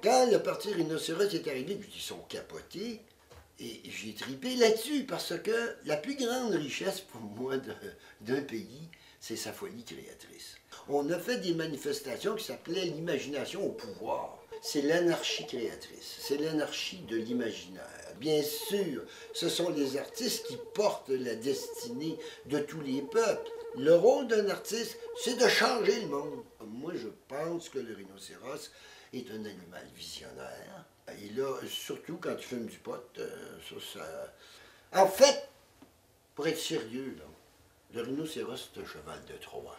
Quand le parti rhinocéros est arrivé, puis ils sont capotés, et j'ai tripé là-dessus, parce que la plus grande richesse pour moi d'un pays, c'est sa folie créatrice. On a fait des manifestations qui s'appelaient l'imagination au pouvoir. C'est l'anarchie créatrice, c'est l'anarchie de l'imaginaire. Bien sûr, ce sont les artistes qui portent la destinée de tous les peuples. Le rôle d'un artiste, c'est de changer le monde. Moi, je pense que le rhinocéros est un animal visionnaire. Et là, surtout quand tu fumes du pot, ça... En fait, pour être sérieux, là, le rhinocéros, c'est un cheval de Troie.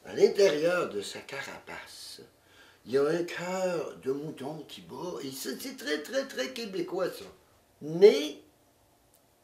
À l'intérieur de sa carapace, il y a un cœur de mouton qui bat, et c'est très, très, très québécois, ça. Mais,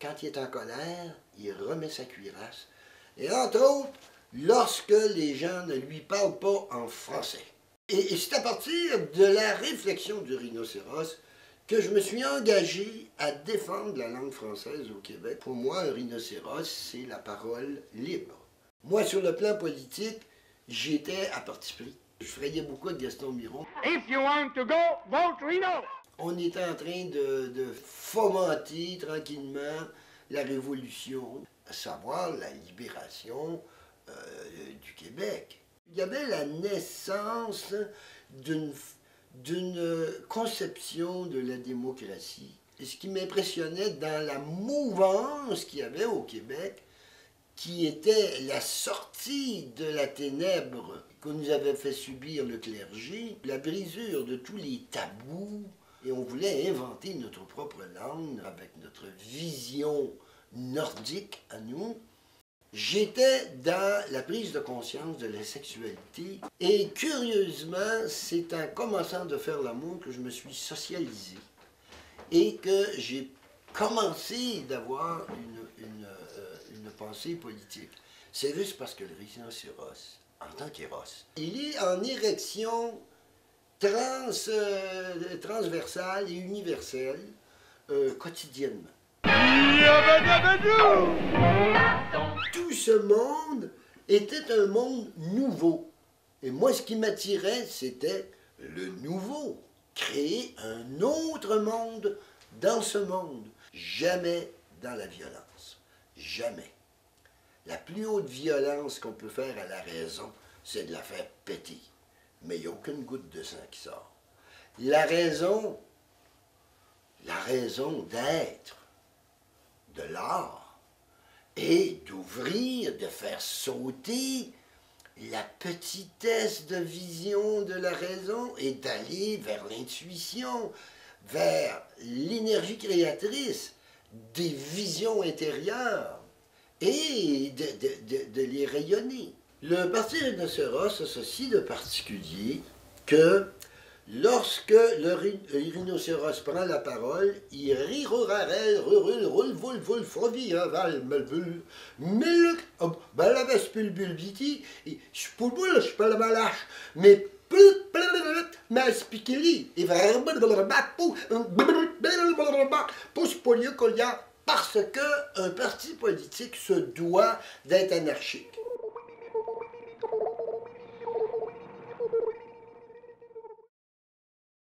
quand il est en colère, il remet sa cuirasse. Et entre autres, lorsque les gens ne lui parlent pas en français. Et c'est à partir de la réflexion du rhinocéros que je me suis engagé à défendre la langue française au Québec. Pour moi, un rhinocéros, c'est la parole libre. Moi, sur le plan politique, j'étais à parti pris. Je frayais beaucoup avec Gaston Miron. If you want to go, vote Rhino! On était en train de fomenter tranquillement la révolution, à savoir la libération du Québec. Il y avait la naissance d'une conception de la démocratie. Et ce qui m'impressionnait dans la mouvance qu'il y avait au Québec, qui était la sortie de la ténèbre qu'on nous avait fait subir le clergé, la brisure de tous les tabous, et on voulait inventer notre propre langue avec notre vision nordique à nous. J'étais dans la prise de conscience de la sexualité et curieusement, c'est en commençant de faire l'amour que je me suis socialisé et que j'ai commencé d'avoir une pensée politique. C'est juste parce que le rhinocéros, en tant qu'éros, il est en érection transversale et universelle quotidiennement. Tout ce monde était un monde nouveau. Et moi, ce qui m'attirait, c'était le nouveau. Créer un autre monde dans ce monde. Jamais dans la violence. Jamais. La plus haute violence qu'on peut faire à la raison, c'est de la faire péter. Mais il n'y a aucune goutte de sang qui sort. La raison d'être de l'art, et d'ouvrir, de faire sauter la petitesse de vision de la raison et d'aller vers l'intuition, vers l'énergie créatrice des visions intérieures et de les rayonner. Le parti rhinocéros a ceci de particulier que lorsque le rhinocéros prend la parole, il rit, rurarel, rurul, roule, voul, voul, fovi, aval, melvul, milk, balabes, pulbul, biti, spulbul, spalabalash, mais mas pikili, et parce qu'un parti politique se doit d'être anarchique.